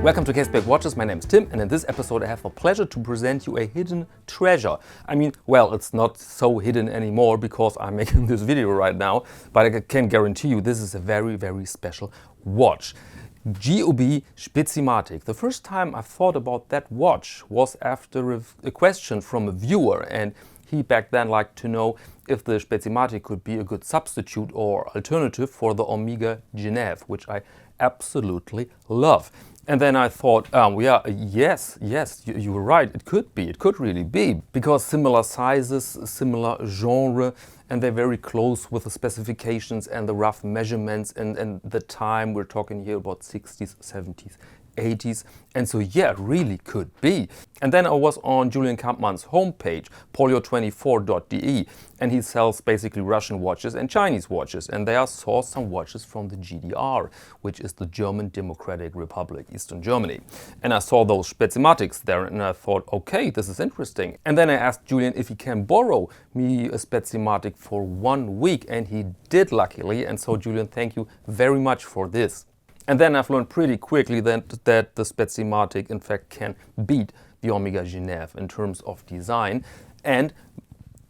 Welcome to Caseback Watches, my name is Tim, and in this episode I have the pleasure to present you a hidden treasure. I mean, well, it's not so hidden anymore because I'm making this video right now, but I can guarantee you this is a very, very special watch. GUB Spezimatic. The first time I thought about that watch was after a question from a viewer, and he back then liked to know if the Spezimatic could be a good substitute or alternative for the Omega Genève, which I absolutely love. And then I thought, yes, you were right, it could really be, because similar sizes, similar genre, and they're very close with the specifications and the rough measurements and the time. We're talking here about 60s, 70s, 80s, and so yeah, really could be. And then I was on Julian Kampmann's homepage, polio24.de, and he sells basically Russian watches and Chinese watches, and there I saw some watches from the GDR, which is the German Democratic Republic, Eastern Germany. And I saw those Spezimatics there, and I thought, okay, this is interesting. And then I asked Julian if he can borrow me a Spezimatic for 1 week, and he did, luckily. And so Julian, thank you very much for this. And then I've learned pretty quickly that the Spezimatic in fact can beat the Omega Genève in terms of design, and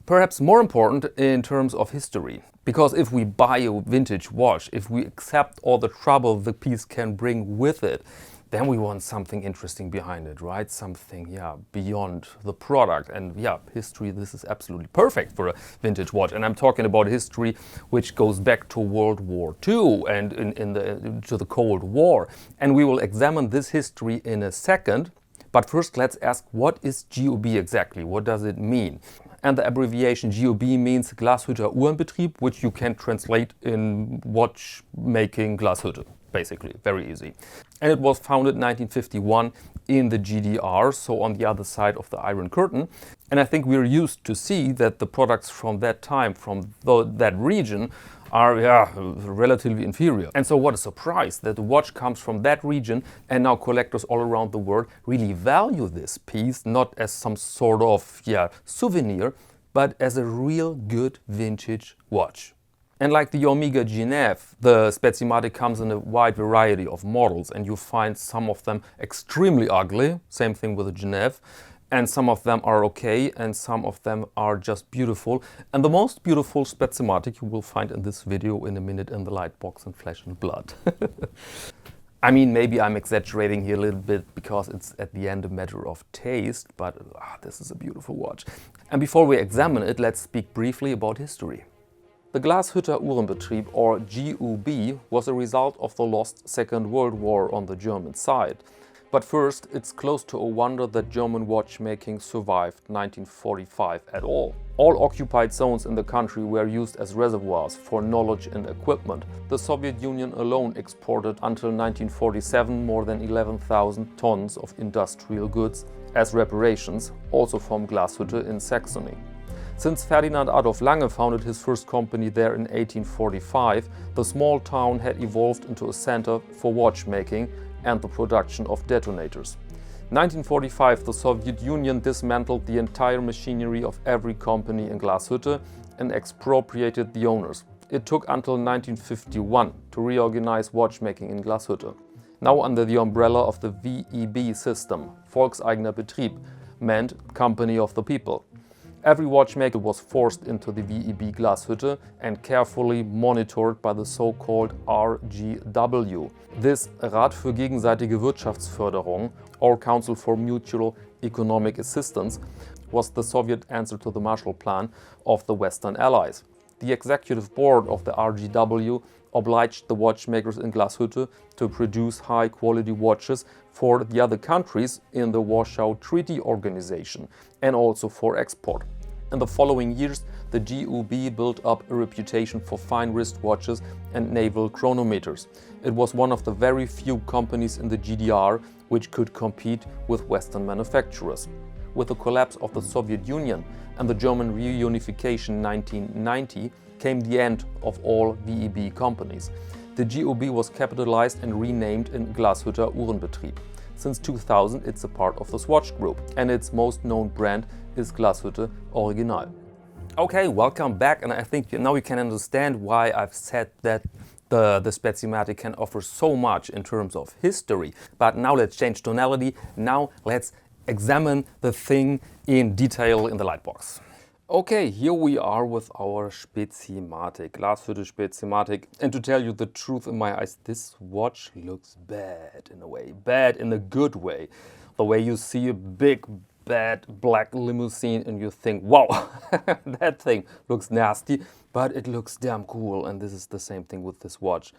perhaps more important in terms of history. Because if we buy a vintage watch, if we accept all the trouble the piece can bring with it, then we want something interesting behind it, right? Something, beyond the product. And history, this is absolutely perfect for a vintage watch. And I'm talking about history which goes back to World War II and to the Cold War. And we will examine this history in a second. But first, let's ask, what is GUB exactly? What does it mean? And the abbreviation GUB means Glashütte Uhrenbetrieb, which you can translate in watchmaking Glashütte. Basically, very easy. And it was founded in 1951 in the GDR, so on the other side of the Iron Curtain. And I think we're used to see that the products from that time, from that region, are relatively inferior. And so what a surprise that the watch comes from that region, and now collectors all around the world really value this piece, not as some sort of souvenir, but as a real good vintage watch. And like the Omega Genève, the Spezimatic comes in a wide variety of models, and you find some of them extremely ugly, same thing with the Genève, and some of them are okay, and some of them are just beautiful. And the most beautiful Spezimatic you will find in this video in a minute in the Lightbox in Flesh and Blood. I mean, maybe I'm exaggerating here a little bit because it's at the end a matter of taste, but this is a beautiful watch. And before we examine it, let's speak briefly about history. The Glashütte Uhrenbetrieb, or GUB, was a result of the lost Second World War on the German side. But first, it's close to a wonder that German watchmaking survived 1945 at all. All occupied zones in the country were used as reservoirs for knowledge and equipment. The Soviet Union alone exported until 1947 more than 11,000 tons of industrial goods as reparations, also from Glashütte in Saxony. Since Ferdinand Adolf Lange founded his first company there in 1845, the small town had evolved into a center for watchmaking and the production of detonators. In 1945, the Soviet Union dismantled the entire machinery of every company in Glashütte and expropriated the owners. It took until 1951 to reorganize watchmaking in Glashütte. Now under the umbrella of the VEB system, Volkseigener Betrieb, meant Company of the People. Every watchmaker was forced into the VEB Glashütte and carefully monitored by the so-called RGW. This Rat für gegenseitige Wirtschaftsförderung, or Council for Mutual Economic Assistance, was the Soviet answer to the Marshall Plan of the Western Allies. The executive board of the RGW obliged the watchmakers in Glashütte to produce high-quality watches for the other countries in the Warsaw Treaty Organization and also for export. In the following years, the GUB built up a reputation for fine wristwatches and naval chronometers. It was one of the very few companies in the GDR which could compete with Western manufacturers. With the collapse of the Soviet Union and the German reunification in 1990 came the end of all VEB companies. The GUB was capitalized and renamed in Glashütte Uhrenbetrieb. Since 2000, it's a part of the Swatch Group, and its most known brand is Glashütte Original. Okay, welcome back, and I think now you can understand why I've said that The Spezimatic can offer so much in terms of history. But now let's change tonality. Now let's examine the thing in detail in the lightbox. Okay, here we are with our Spezimatic, Glashütte Spezimatic. And to tell you the truth, in my eyes, this watch looks bad in a way. Bad in a good way. The way you see a big, bad black limousine and you think, wow, that thing looks nasty, but it looks damn cool. And this is the same thing with this watch.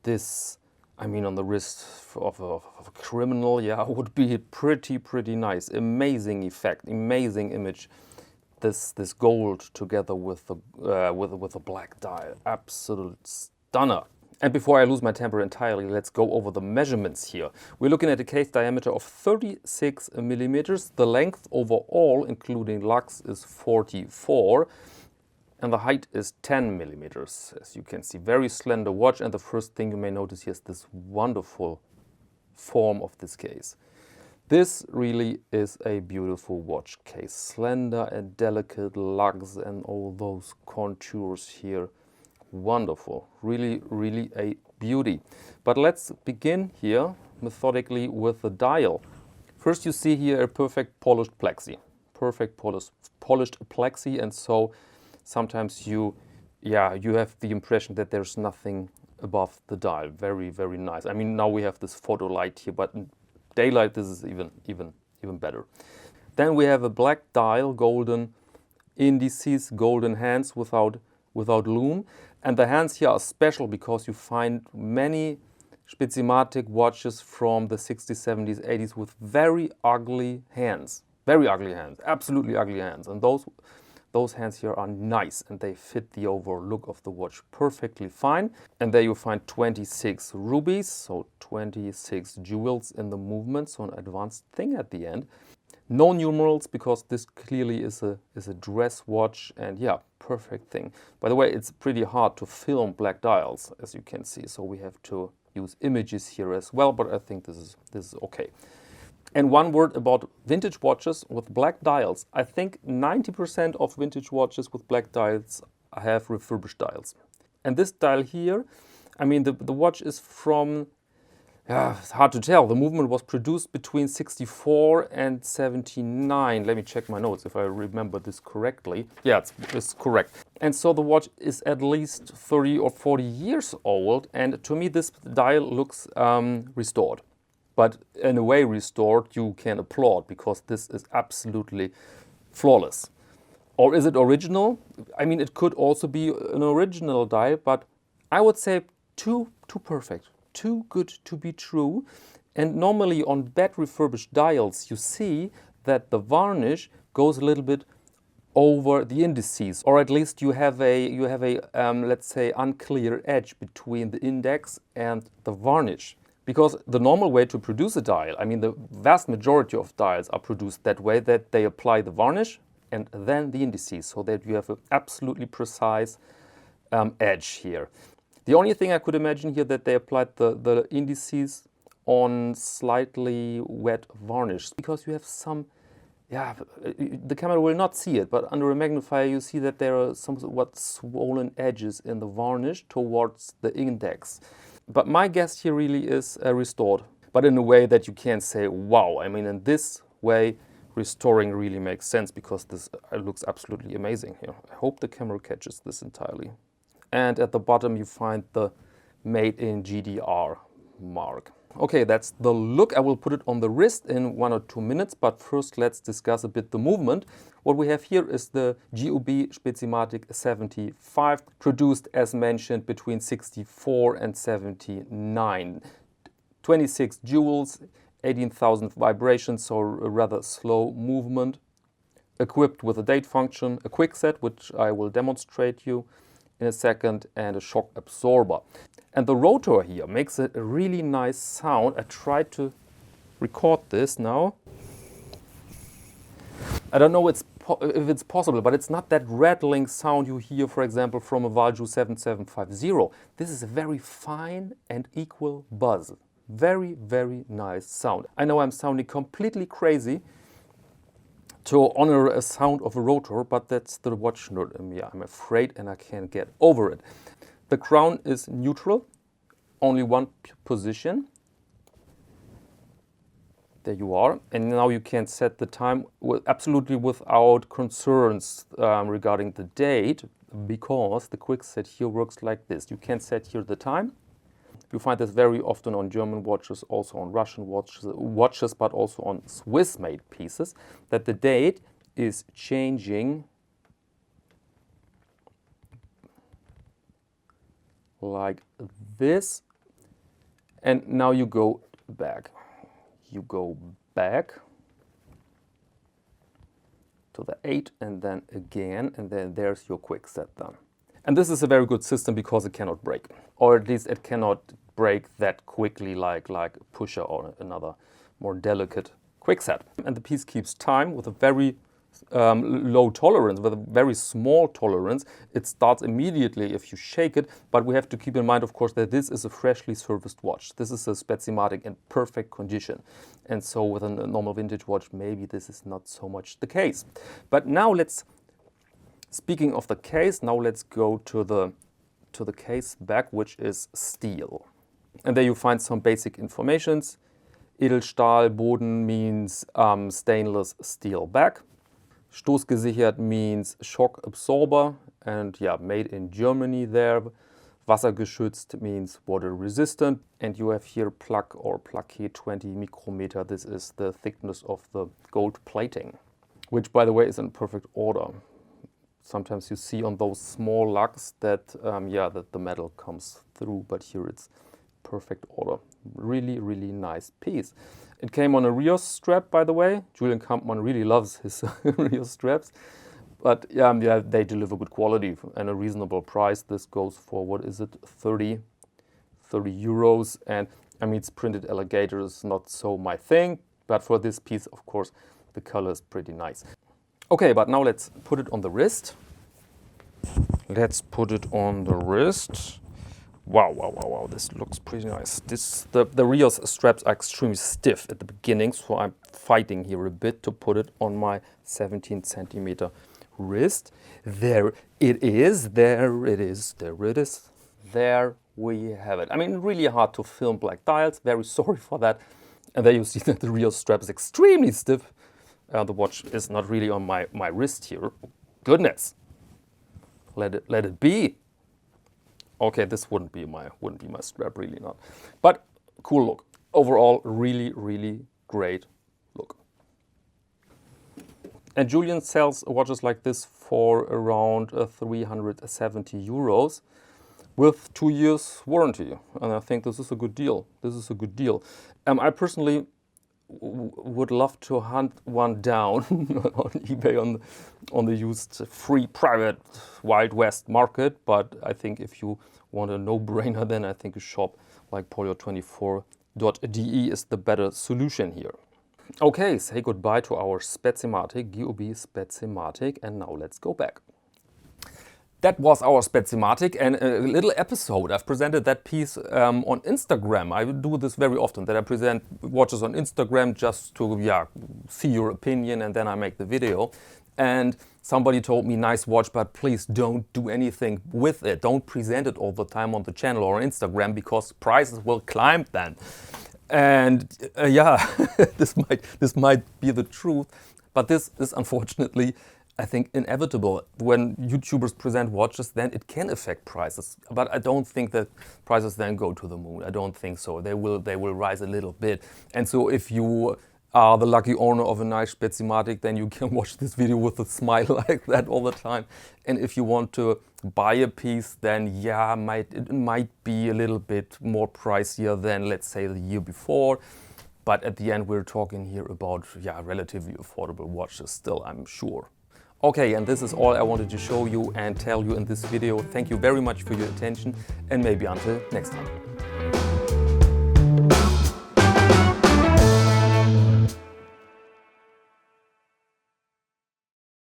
This, I mean, on the wrist of a criminal, yeah, would be pretty nice. Amazing effect, amazing image. This gold together with a black dial, absolute stunner. And before I lose my temper entirely, let's go over the measurements here. We're looking at a case diameter of 36 millimeters. The length overall, including lugs, is 44. And the height is 10 millimeters. As you can see, very slender watch. And the first thing you may notice here is this wonderful form of this case. This really is a beautiful watch case. Slender and delicate lugs and all those contours here. Wonderful. Really a beauty. But let's begin here methodically with the dial. First you see here a perfect polished plexi. Perfect polished plexi, and so sometimes you have the impression that there's nothing above the dial. Very nice. I mean, now we have this photo light here, but in daylight this is even better. Then we have a black dial, golden indices, golden hands without lume. And the hands here are special because you find many Spezimatic watches from the 60s, 70s, 80s with very ugly hands. Very ugly hands, absolutely ugly hands. And those hands here are nice and they fit the overall look of the watch perfectly fine. And there you find 26 rubies, so 26 jewels in the movement, so an advanced thing at the end. No numerals because this clearly is a dress watch, and yeah, perfect thing. By the way, it's pretty hard to film black dials, as you can see, so we have to use images here as well, but I think this is okay. And one word about vintage watches with black dials. I think 90% of vintage watches with black dials have refurbished dials. And this dial here, I mean, the watch is from, it's hard to tell. The movement was produced between 64 and 79. Let me check my notes if I remember this correctly. Yeah, it's correct. And so the watch is at least 30 or 40 years old. And to me, this dial looks restored. But in a way restored, you can applaud because this is absolutely flawless. Or is it original? I mean, it could also be an original dial, but I would say too perfect, too good to be true. And normally on bad refurbished dials, you see that the varnish goes a little bit over the indices, or at least you have a let's say unclear edge between the index and the varnish. Because the normal way to produce a dial, I mean the vast majority of dials are produced that way, that they apply the varnish and then the indices, so that you have an absolutely precise edge here. The only thing I could imagine here that they applied the indices on slightly wet varnish, because you have some, the camera will not see it, but under a magnifier you see that there are somewhat swollen edges in the varnish towards the index. But my guess here really is restored, but in a way that you can't say, wow. I mean, in this way, restoring really makes sense because this looks absolutely amazing here. I hope the camera catches this entirely. And at the bottom you find the made in GDR mark. Okay, that's the look. I will put it on the wrist in 1 or 2 minutes, but first let's discuss a bit the movement. What we have here is the GUB Spezimatic 75, produced as mentioned between 64 and 79. 26 jewels, 18,000 vibrations, so a rather slow movement. Equipped with a date function, a quick set, which I will demonstrate you in a second, and a shock absorber. And the rotor here makes a really nice sound. I tried to record this now. I don't know if it's possible, but it's not that rattling sound you hear, for example, from a Revieww 7750. This is a very fine and equal buzz. Very nice sound. I know I'm sounding completely crazy to honor a sound of a rotor, but that's the watch nerd in me, I'm afraid, and I can't get over it. The crown is neutral, only one position. There you are. And now you can set the time absolutely without concerns regarding the date, because the quick set here works like this. You can set here the time. You find this very often on German watches, also on Russian watches, but also on Swiss-made pieces, that the date is changing like this. And now you go back. You go back to the 8 and then again, and then there's your quick set done. And this is a very good system because it cannot break, or at least it cannot break that quickly like a pusher or another more delicate quick set. And the piece keeps time with a very low tolerance, with a very small tolerance. It starts immediately if you shake it, but we have to keep in mind, of course, that this is a freshly serviced watch. This is a Spezimatic in perfect condition. And so with a normal vintage watch, maybe this is not so much the case. But now speaking of the case, now let's go to the Caseback, which is steel. And there you find some basic informations. Edelstahl Boden means stainless steel back. Stoßgesichert means shock absorber, and yeah, made in Germany there. Wassergeschützt means water resistant. And you have here plaque or plaqué 20 micrometer. This is the thickness of the gold plating, which by the way is in perfect order. Sometimes you see on those small lugs that, that the metal comes through, but here it's perfect order. Really, really nice piece. It came on a Rios strap, by the way. Julian Kampmann really loves his Rios straps. But yeah, they deliver good quality and a reasonable price. This goes for, what is it, 30 euros. And I mean, it's printed alligator is not so my thing. But for this piece, of course, the color is pretty nice. Okay, but now let's put it on the wrist. Let's put it on the wrist. Wow, this looks pretty nice. The Rios straps are extremely stiff at the beginning, so I'm fighting here a bit to put it on my 17 centimeter wrist. There it is, there it is, there it is. There we have it. I mean, really hard to film black dials, very sorry for that. And there you see that the Rios strap is extremely stiff. The watch is not really on my wrist here. Goodness, let it be. Okay, this wouldn't be my strap, really not. But cool look. Overall, really, really great look. And Julian sells watches like this for around 370 euros with 2 years warranty. And I think this is a good deal. This is a good deal. I personally would love to hunt one down on eBay on the used free private Wild West market, but I think if you want a no-brainer, then I think a shop like polio24.de is the better solution here. Okay, say goodbye to our Spezimatic, GUB Spezimatic, and now let's go back. That was our Spezimatic and a little episode. I've presented that piece on Instagram. I do this very often, that I present watches on Instagram just to see your opinion, and then I make the video. And somebody told me, nice watch, but please don't do anything with it. Don't present it all the time on the channel or on Instagram, because prices will climb then. And this might be the truth, but this is unfortunately, I think, inevitable. When YouTubers present watches, then it can affect prices. But I don't think that prices then go to the moon. I don't think so. They will rise a little bit. And so if you are the lucky owner of a nice Spezimatic, then you can watch this video with a smile like that all the time. And if you want to buy a piece, then it might be a little bit more pricier than, let's say, the year before. But at the end, we're talking here about relatively affordable watches still, I'm sure. Okay, and this is all I wanted to show you and tell you in this video. Thank you very much for your attention, and maybe until next time.